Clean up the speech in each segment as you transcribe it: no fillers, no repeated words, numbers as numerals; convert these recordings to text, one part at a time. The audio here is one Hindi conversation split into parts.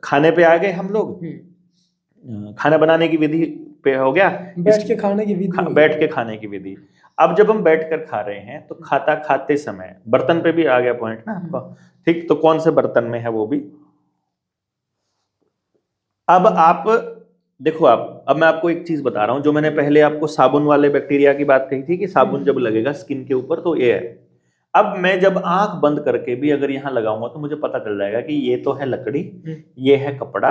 खाने पे आ गए हम लोग। खाना बनाने की विधि पे हो गया, बैठ के खाने की विधि हो गई। बैठ के खाने की विधि। अब जब हम बैठ कर खा रहे हैं तो खाते समय बर्तन पे भी आ गया पॉइंट ना आपका, ठीक। तो कौन से बर्तन में है वो भी। अब आप देखो, आप अब मैं आपको एक चीज बता रहा हूं, जो मैंने पहले आपको साबुन वाले बैक्टीरिया की बात कही थी कि साबुन जब लगेगा स्किन के ऊपर तो ये है। अब मैं जब आंख बंद करके भी अगर यहां लगाऊंगा तो मुझे पता चल जाएगा कि ये तो है लकड़ी, ये है कपड़ा,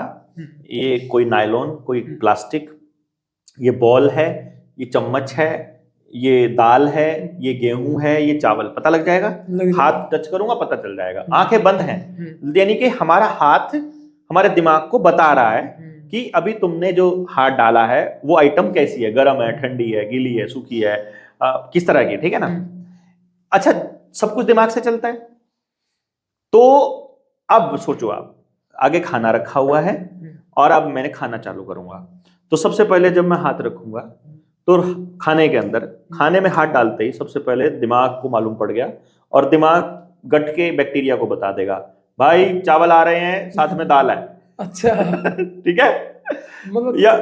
ये कोई नायलॉन, कोई प्लास्टिक, ये बॉल है, ये चम्मच है, ये दाल है, ये गेहूं है, ये चावल, पता लग जाएगा। हाथ टच करूंगा पता चल जाएगा। आंखें बंद हैं, यानी कि हमारा हाथ हमारे दिमाग को बता रहा है कि अभी तुमने जो हाथ डाला है वो आइटम कैसी है, गर्म है, ठंडी है, गीली है, सूखी है, किस तरह की, ठीक है ना। अच्छा, सब कुछ दिमाग से चलता है। तो अब सोचो, आप आगे खाना रखा हुआ है और अब मैंने खाना चालू करूंगा, तो सबसे पहले जब मैं हाथ रखूंगा तो खाने के अंदर, खाने में हाथ डालते ही सबसे पहले दिमाग को मालूम पड़ गया और दिमाग गट के बैक्टीरिया को बता देगा, भाई चावल आ रहे हैं, साथ में दाल है। अच्छा ठीक है, मतलब या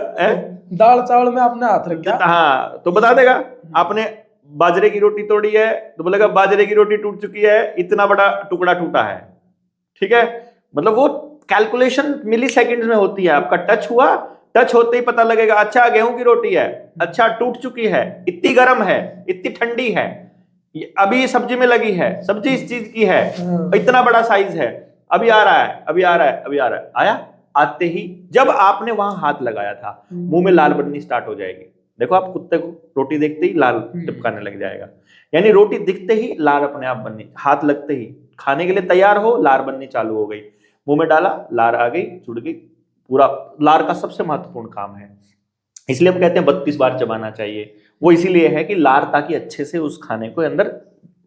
दाल चावल में आपने हाथ रख दिया, हाँ, तो बता देगा। आपने बाजरे की रोटी तोड़ी है तो बोलेगा बाजरे की रोटी टूट चुकी है, इतना बड़ा टुकड़ा टूटा है, ठीक है। मतलब वो कैलकुलेशन मिली सेकेंड्स में होती है। आपका टच हुआ, टच होते ही पता लगेगा, अच्छा गेहूं की रोटी है, अच्छा टूट चुकी है, इतनी गर्म है, इतनी ठंडी है, अभी सब्जी में लगी है, सब्जी इस चीज की है, इतना बड़ा साइज है, अभी आ रहा है, अभी आ रहा है, अभी आ रहा है। आया, आते ही जब आपने वहां हाथ लगाया था, मुंह में लाल बननी स्टार्ट हो जाएगी। देखो, आप कुत्ते को रोटी देखते ही लाल टिपकाने लग जाएगा, यानी रोटी दिखते ही लाल अपने आप बननी, हाथ लगते ही खाने के लिए तैयार हो, लार बननी चालू हो गई। मुंह में डाला, लार आ गई, जुड़ गई। पूरा लार का सबसे महत्वपूर्ण काम है, इसलिए हम कहते हैं 32 बार चबाना चाहिए। वो इसीलिए है कि लार ताकि अच्छे से उस खाने को अंदर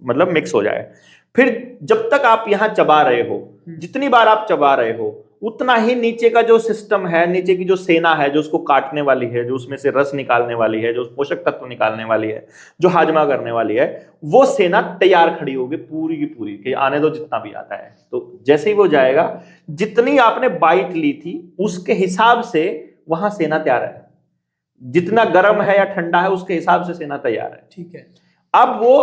मतलब मिक्स हो जाए। फिर जब तक आप यहां चबा रहे हो, जितनी बार आप चबा रहे हो, उतना ही नीचे का जो सिस्टम है, नीचे की जो सेना है, जो उसको काटने वाली है, जो उसमें से रस निकालने वाली है, जो पोषक तत्व निकालने वाली है, जो हाजमा करने वाली है, वो सेना तैयार खड़ी होगी पूरी की पूरी कि आने दो जितना भी आता है। तो जैसे ही वो जाएगा, जितनी आपने बाइट ली थी उसके हिसाब से वहां सेना तैयार है, जितना गर्म है या ठंडा है उसके हिसाब से सेना तैयार है, ठीक है। अब वो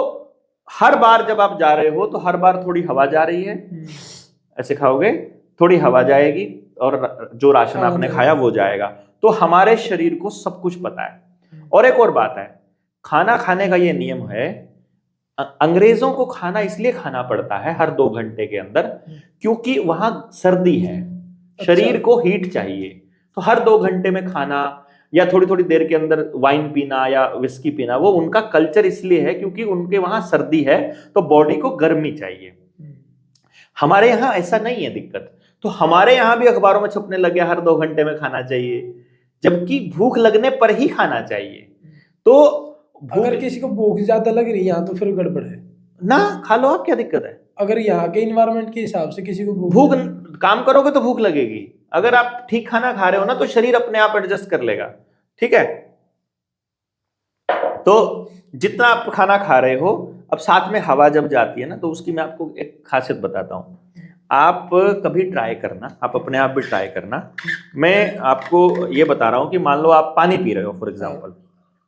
हर बार जब आप जा रहे हो तो हर बार थोड़ी हवा जा रही है, ऐसे खाओगे, थोड़ी हवा जाएगी और जो राशन आपने खाया वो जाएगा। तो हमारे शरीर को सब कुछ पता है। और एक और बात है, खाना खाने का ये नियम है, अंग्रेजों को खाना इसलिए खाना पड़ता है हर 2 घंटे के अंदर, क्योंकि वहां सर्दी है, शरीर को हीट चाहिए। तो हर 2 घंटे में खाना या थोड़ी थोड़ी देर के अंदर वाइन पीना या विस्की पीना, वो उनका कल्चर इसलिए है क्योंकि उनके वहां सर्दी है, तो बॉडी को गर्मी चाहिए। हमारे यहाँ ऐसा नहीं है दिक्कत। तो हमारे यहाँ भी अखबारों में छपने लगे हर 2 घंटे में खाना चाहिए, जबकि भूख लगने पर ही खाना चाहिए। तो अगर किसी को भूख ज्यादा लग रही है यहाँ तो फिर गड़बड़ है ना, खा लो, आप क्या दिक्कत है। अगर यहाँ के इन्वायरमेंट के हिसाब से किसी को भूख काम करोगे तो भूख लगेगी। अगर आप ठीक खाना खा रहे हो ना तो शरीर अपने आप एडजस्ट कर लेगा, ठीक है। तो जितना आप खाना खा रहे हो, अब साथ में हवा जब जाती है ना, तो उसकी मैं आपको एक खासियत बताता हूं। आप कभी ट्राई करना, आप अपने आप भी ट्राई करना। मैं आपको ये बता रहा हूं कि मान लो आप पानी पी रहे हो, फॉर एग्जांपल,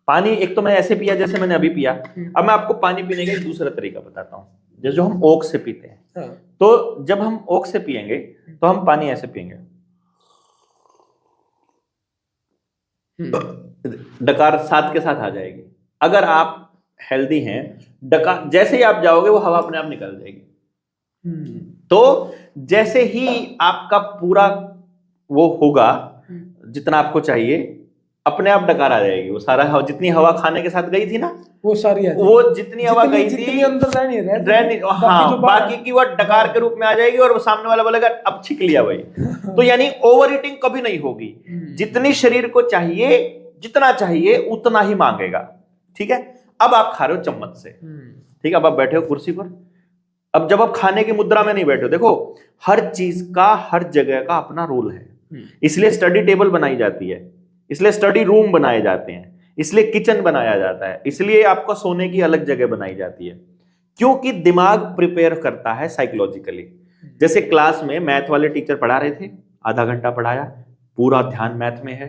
पानी एक तो मैंने ऐसे पिया जैसे मैंने अभी पिया। अब मैं आपको पानी पीने का एक दूसरा तरीका बताता हूँ, जैसे जो हम ओक से पीते हैं। तो जब हम ओक से पिएंगे तो हम पानी ऐसे पिएंगे, डकार साथ के साथ आ जाएगी। अगर आप हेल्दी हैं, डकार जैसे ही आप जाओगे वो हवा अपने आप निकल जाएगी। तो जैसे ही आपका पूरा वो होगा जितना आपको चाहिए, अपने आप डकार आ जाएगी। वो सारा जितनी हवा खाने के साथ गई थी ना, वो सारी वो जितनी हवा गई थी अंदर रहनी, हाँ, बाकी की वो डकार के रूप में आ जाएगी और वो सामने वाला बोलेगा अब छिक लिया भाई। तो यानी ओवर ईटिंग कभी नहीं होगी। जितनी शरीर को चाहिए, जितना चाहिए उतना ही मांगेगा, ठीक है। अब आप खा रहे हो चम्मच से, ठीक है। अब आप बैठे हो कुर्सी पर। अब जब आप खाने की मुद्रा में नहीं बैठे हो, देखो हर चीज का, हर जगह का अपना रोल है। इसलिए स्टडी टेबल बनाई जाती है, इसलिए स्टडी रूम बनाए जाते हैं, इसलिए किचन बनाया जाता है, इसलिए आपको सोने की अलग जगह बनाई जाती है, क्योंकि दिमाग प्रिपेयर करता है साइकोलॉजिकली। जैसे क्लास में मैथ वाले टीचर पढ़ा रहे थे, आधा घंटा पढ़ाया, पूरा ध्यान मैथ में है,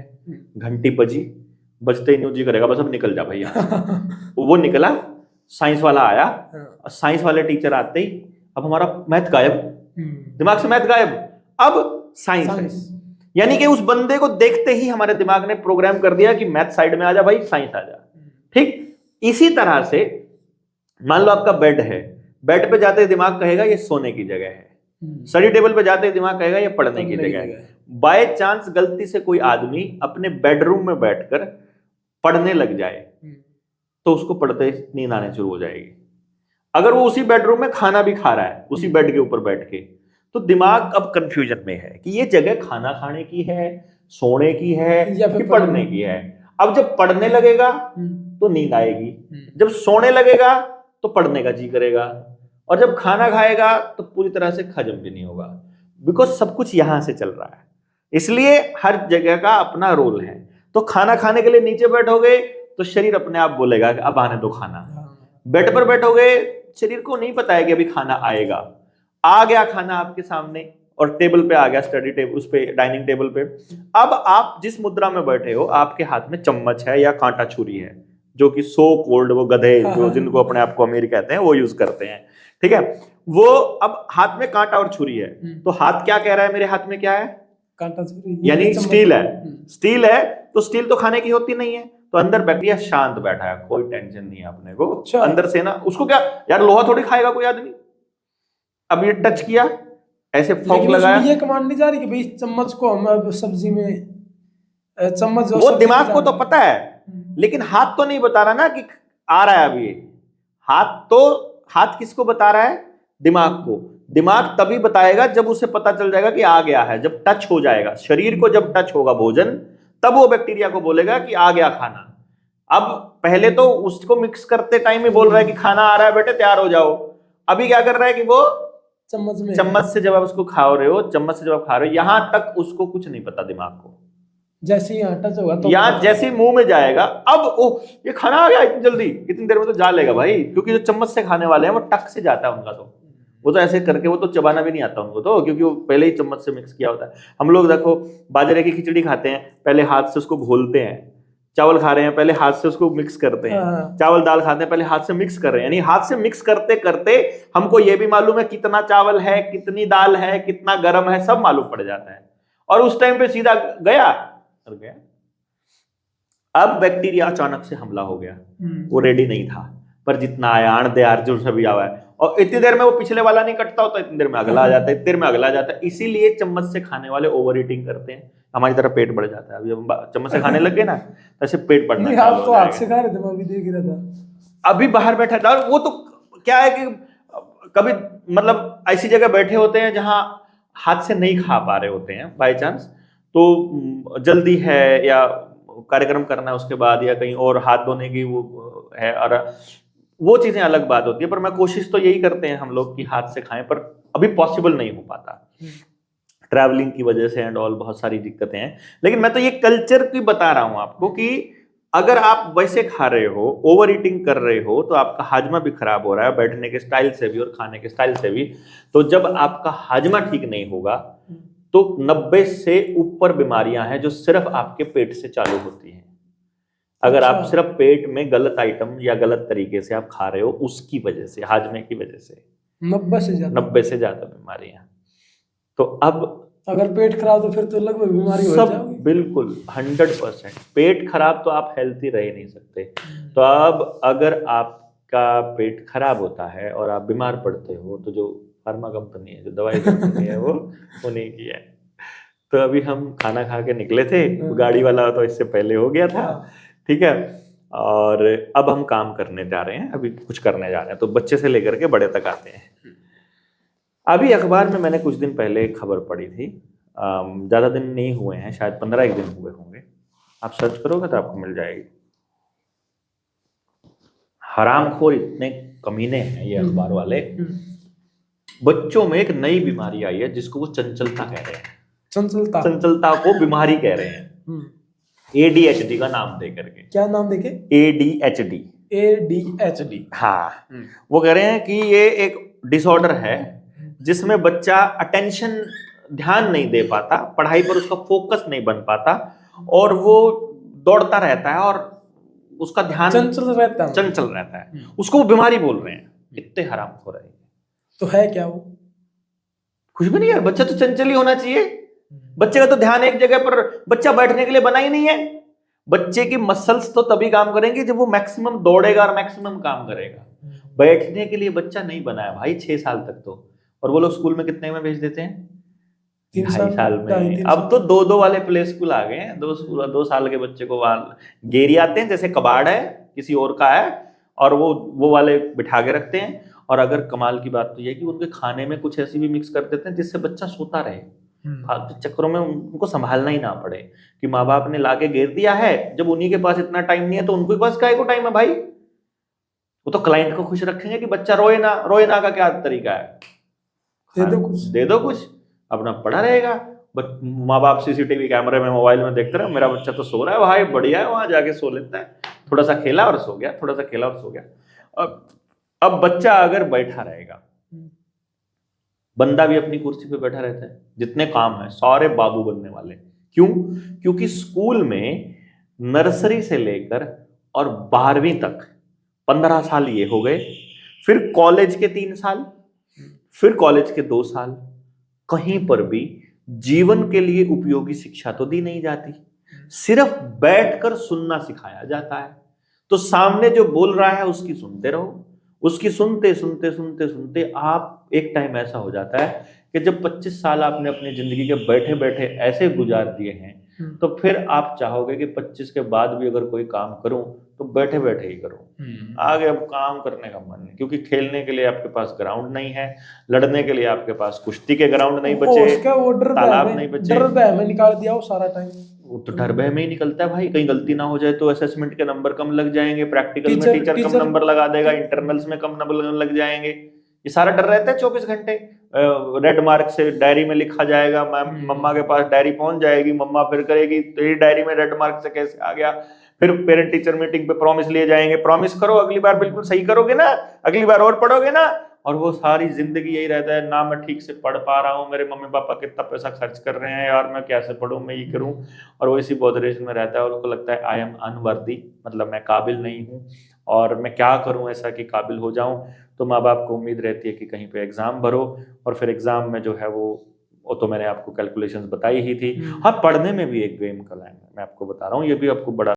घंटी बजी, बजते ही न्यू जी करेगा बस अब निकल जा भैया। वो निकला, साइंस वाला आया, साइंस वाले टीचर आते ही अब हमारा मैथ गायब, दिमाग से मैथ गायब, अब साइंस। यानी कि उस बंदे को देखते ही हमारे दिमाग ने प्रोग्राम कर दिया कि मैथ साइड में आ जा भाई, साइंस आ जा। ठीक इसी तरह से मान लो आपका बेड है, बेड पे जाते ही दिमाग कहेगा ये सोने की जगह है, स्टडी टेबल पे जाते ही दिमाग कहेगा ये पढ़ने की जगह है। बाय चांस गलती से कोई आदमी अपने बेडरूम में बैठकर पढ़ने लग जाए तो उसको पढ़ते ही नींद आने शुरू हो जाएगी। अगर वो उसी बेडरूम में खाना भी खा रहा है उसी बेड के ऊपर बैठ के, तो दिमाग अब कंफ्यूजन में है कि ये जगह खाना खाने की है, सोने की है कि पढ़ने की है। अब जब पढ़ने लगेगा तो नींद आएगी, जब सोने लगेगा तो पढ़ने का जी करेगा, और जब खाना खाएगा तो पूरी तरह से हजम भी नहीं होगा, बिकॉज सब कुछ यहां से चल रहा है। इसलिए हर जगह का अपना रोल है। तो खाना खाने के लिए नीचे बैठोगे तो शरीर अपने आप बोलेगा कि अब आने दो खाना, बेड पर बैठोगे शरीर को नहीं पता है कि अभी खाना आएगा, आ गया खाना आपके सामने और टेबल पे आ गया, स्टडी टेबल, उस पे डाइनिंग टेबल पे। अब आप जिस मुद्रा में बैठे हो आपके हाथ में चम्मच है या कांटा छुरी है, जो कि सो कोल्ड वो गधे जो जिनको अपने आप को अमीर कहते हैं वो यूज करते हैं, ठीक है। वो अब हाथ में कांटा और छुरी है, तो हाथ क्या कह रहा है, मेरे हाथ में क्या है, कांटा छुरी, यानी स्टील है। स्टील है तो स्टील तो खाने की होती नहीं है, तो अंदर बैक्टीरिया शांत बैठा है, कोई टेंशन नहीं है अपने को। अच्छा। अंदर से ना उसको क्या यार, लोहा थोड़ी खाएगा कोई आदमी। अब ये टच किया, ऐसे फोक लगाया, ये कमांड नहीं जा रही कि भाई चम्मच को हम सब्जी में चम्मच, वो दिमाग को तो पता है लेकिन हाथ तो नहीं बता रहा ना कि आ रहा है अभी। हाथ किसको बता रहा है, दिमाग को। दिमाग तभी बताएगा जब उसे पता चल जाएगा कि आ गया है, जब टच हो जाएगा शरीर को, जब टच होगा भोजन तब वो बैक्टीरिया को बोलेगा कि आ गया खाना। अब पहले तो उसको मिक्स करते टाइम ही बोल रहा है कि खाना आ रहा है बेटे तैयार हो जाओ, अभी क्या कर रहा है कि वो चम्मच से जब आप उसको खा रहे हो, चम्मच से जब आप खा रहे हो, यहां तक उसको कुछ नहीं पता दिमाग को। जैसे ही टच होगा तो यहाँ जैसे मुंह में जाएगा, अब ओह ये खाना आ गया इतनी जल्दी, इतनी देर में तो जा लेगा भाई, क्योंकि जो चम्मच से खाने वाले हैं वो टक से जाता है उनका, तो वो तो ऐसे करके, वो तो चबाना भी नहीं आता उनको तो, क्योंकि वो पहले ही चम्मच से मिक्स किया होता है। हम लोग देखो बाजरे की खिचड़ी खाते हैं, पहले हाथ से उसको घोलते हैं, चावल खा रहे हैं पहले हाथ से उसको मिक्स करते हैं, चावल दाल खाते हैं पहले हाथ से मिक्स कर रहे हैं, यानी हाथ से मिक्स करते करते हमको ये भी मालूम है कितना चावल है, कितनी दाल है, कितना गर्म है, सब मालूम पड़ जाता है, और उस टाइम पे सीधा गया। अब बैक्टीरिया अचानक से हमला हो गया, वो रेडी नहीं था, पर जितना आया अंडे अर्जुन सभी आया है, और इतनी देर में वो पिछले वाला नहीं कटता होता, इतनी देर में अगला आ जाता है, इतनी देर में अगला आ जाता है। इसीलिए चम्मच से खाने वाले ओवर ईटिंग करते हैं, हमारी तरह पेट बढ़ जाता है। अभी हम चम्मच से खाने लग गए ना, ऐसे पेट बढ़ना है। आप तो हाथ से खा रहे थे, मैं भी देख रहा था, अभी बाहर बैठा था। वो तो क्या है कि कभी मतलब ऐसी जगह बैठे होते हैं जहां हाथ से नहीं खा पा रहे होते हैं बाय चांस, तो जल्दी है या कार्यक्रम करना है उसके बाद, या कहीं और हाथ धोने की वो है, और वो चीजें अलग बात होती है। पर मैं कोशिश तो यही करते हैं हम लोग कि हाथ से खाएं, पर अभी पॉसिबल नहीं हो पाता, ट्रैवलिंग की वजह से एंड ऑल, बहुत सारी दिक्कतें हैं। लेकिन मैं तो ये कल्चर की बता रहा हूं आपको कि अगर आप वैसे खा रहे हो, ओवर ईटिंग कर रहे हो, तो आपका हाजमा भी खराब हो रहा है, बैठने के स्टाइल से भी और खाने के स्टाइल से भी। तो जब आपका हाजमा ठीक नहीं होगा तो 90 से ऊपर बीमारियां हैं जो सिर्फ आपके पेट से चालू होती हैं। अगर आप सिर्फ पेट में गलत आइटम या गलत तरीके से आप खा रहे हो, उसकी वजह से, हाजमे की वजह से 90 से ज्यादा बीमारियां। तो अब अगर पेट खराब तो फिर तो लगभग बीमारी हो जाएगी। बिल्कुल 100%। पेट खराब तो आप हेल्थी रह ही नहीं सकते। तो अब अगर आपका पेट खराब होता है और आप बीमार पड़ते हो, तो जो फार्मा कंपनी है, जो दवाई कंपनी है, वो उन्हीं की है। तो अभी हम खाना खा के निकले थे, गाड़ी वाला तो इससे पहले हो गया था, ठीक है, और अब हम काम करने जा रहे हैं, अभी कुछ करने जा रहे हैं। तो बच्चे से लेकर के बड़े तक आते हैं। अभी अखबार में मैंने कुछ दिन पहले एक खबर पढ़ी थी, ज़्यादा दिन नहीं हुए हैं, शायद 15 दिन हुए होंगे, आप सर्च करोगे तो आपको मिल जाएगी। हरामखोर इतने कमीने हैं ये अखबार वाले। बच्चों में एक नई बीमारी आई है जिसको वो चंचलता कह रहे हैं। चंचलता को बीमारी कह रहे हैं, ADHD का नाम दे करके। क्या नाम देके? ADHD। हाँ, वो कह रहे हैं कि ये एक डिसऑर्डर है जिसमें बच्चा अटेंशन ध्यान नहीं दे पाता, पढ़ाई पर उसका फोकस नहीं बन पाता, और वो दौड़ता रहता है और उसका ध्यान चंचल रहता है। चंचल रहता है, उसको वो बीमारी बोल रहे हैं। इतने हराम हो रहे हैं। तो है क्या वो? कुछ भी नहीं यार, बच्चा तो चंचल ही होना चाहिए। बच्चे का तो ध्यान एक जगह पर, बच्चा बैठने के लिए बना ही नहीं है। बच्चे की मसल्स तो तभी काम करेंगी जब वो मैक्सिमम दौड़ेगा और मैक्सिमम काम करेगा। बैठने के लिए बच्चा नहीं बना है भाई 6 साल तक तो। और वो लोग स्कूल में कितने में भेज देते हैं? 2.5 साल में। अब तो 2-2 वाले प्ले स्कूल आ गए हैं। 2 साल के बच्चे को वहां गेरी आते हैं, जैसे कबाड़ है किसी और का है, और वो वाले बिठा के रखते हैं। और अगर कमाल की बात तो यह है कि उनके खाने में कुछ ऐसी भी मिक्स कर देते हैं जिससे बच्चा सोता रहे, फालतू चक्करों में उनको संभालना ही ना पड़े कि माँ बाप ने लाके घेर दिया है। जब उन्हीं के पास इतना टाइम नहीं है तो उनके पास काहे को टाइम है भाई? वो तो क्लाइंट को खुश रखेंगे कि बच्चा रोए ना का क्या तरीका है? दे दो कुछ, अपना पड़ा रहेगा। माँ बाप सीसीटीवी कैमरे में मोबाइल में देखते रहे, मेरा बच्चा तो सो रहा है भाई, बढ़िया है, वहां जाके सो लेता है, थोड़ा सा खेला और सो गया, थोड़ा सा खेला और सो गया। अब बच्चा अगर बैठा रहेगा, बंदा भी अपनी कुर्सी पे बैठा रहता है, जितने काम है सारे बाबू बनने वाले। क्यों? क्योंकि स्कूल में नर्सरी से लेकर और 12वीं तक 15 साल ये हो गए, फिर कॉलेज के 3 साल, फिर कॉलेज के 2 साल, कहीं पर भी जीवन के लिए उपयोगी शिक्षा तो दी नहीं जाती, सिर्फ बैठकर सुनना सिखाया जाता है। तो सामने जो बोल रहा है उसकी सुनते रहो, उसकी सुनते सुनते सुनते सुनते आप एक टाइम ऐसा हो जाता है कि जब 25 साल आपने अपनी जिंदगी के बैठे बैठे ऐसे गुजार दिए हैं, तो फिर आप चाहोगे कि 25 के बाद भी अगर कोई काम करूं तो बैठे बैठे ही करूं। आगे अब काम करने का मन नहीं, क्योंकि खेलने के लिए आपके पास ग्राउंड नहीं है, लड़ने के लिए आपके पास कुश्ती के ग्राउंड नहीं बचे, तालाब नहीं बचे। डर भय में निकाल दिया वो सारा टाइम। वो तो डर भय में ही निकलता है भाई, कहीं गलती ना हो जाए तो असेसमेंट के नंबर कम लग जाएंगे, प्रैक्टिकल में टीचर कम नंबर लगा देगा, इंटरनल्स में कम नंबर लग जाएंगे। ये सारा डर रहता है 24 घंटे। रेड मार्क से डायरी में लिखा जाएगा, मम्मा के पास डायरी पहुंच जाएगी, मम्मा फिर करेगी तेरी डायरी में रेड मार्क से कैसे आ गया। फिर पेरेंट टीचर मीटिंग पे प्रॉमिस लिए जाएंगे, प्रॉमिस करो अगली बार बिल्कुल सही करोगे ना, अगली बार और पढ़ोगे ना। और वो सारी जिंदगी यही रहता है, ना मैं ठीक से पढ़ पा रहा हूँ, मेरे मम्मी पापा कितना पैसा खर्च कर रहे हैं यार, मैं कैसे पढ़ूँ, मैं ये करूँ। और वो इसी बॉदरेशन में रहता है और उसको लगता है आई एम अनवर्दी, मतलब मैं काबिल नहीं हूँ, और मैं क्या करूँ ऐसा कि काबिल हो जाऊँ। तो माँ बाप को उम्मीद रहती है कि कहीं पे एग्जाम भरो, और फिर एग्जाम में जो है वो तो मैंने आपको कैलकुलेशंस बताई ही थी। हाँ, पढ़ने में भी एक गेम का लाइन है, मैं आपको बता रहा हूँ, ये भी आपको बड़ा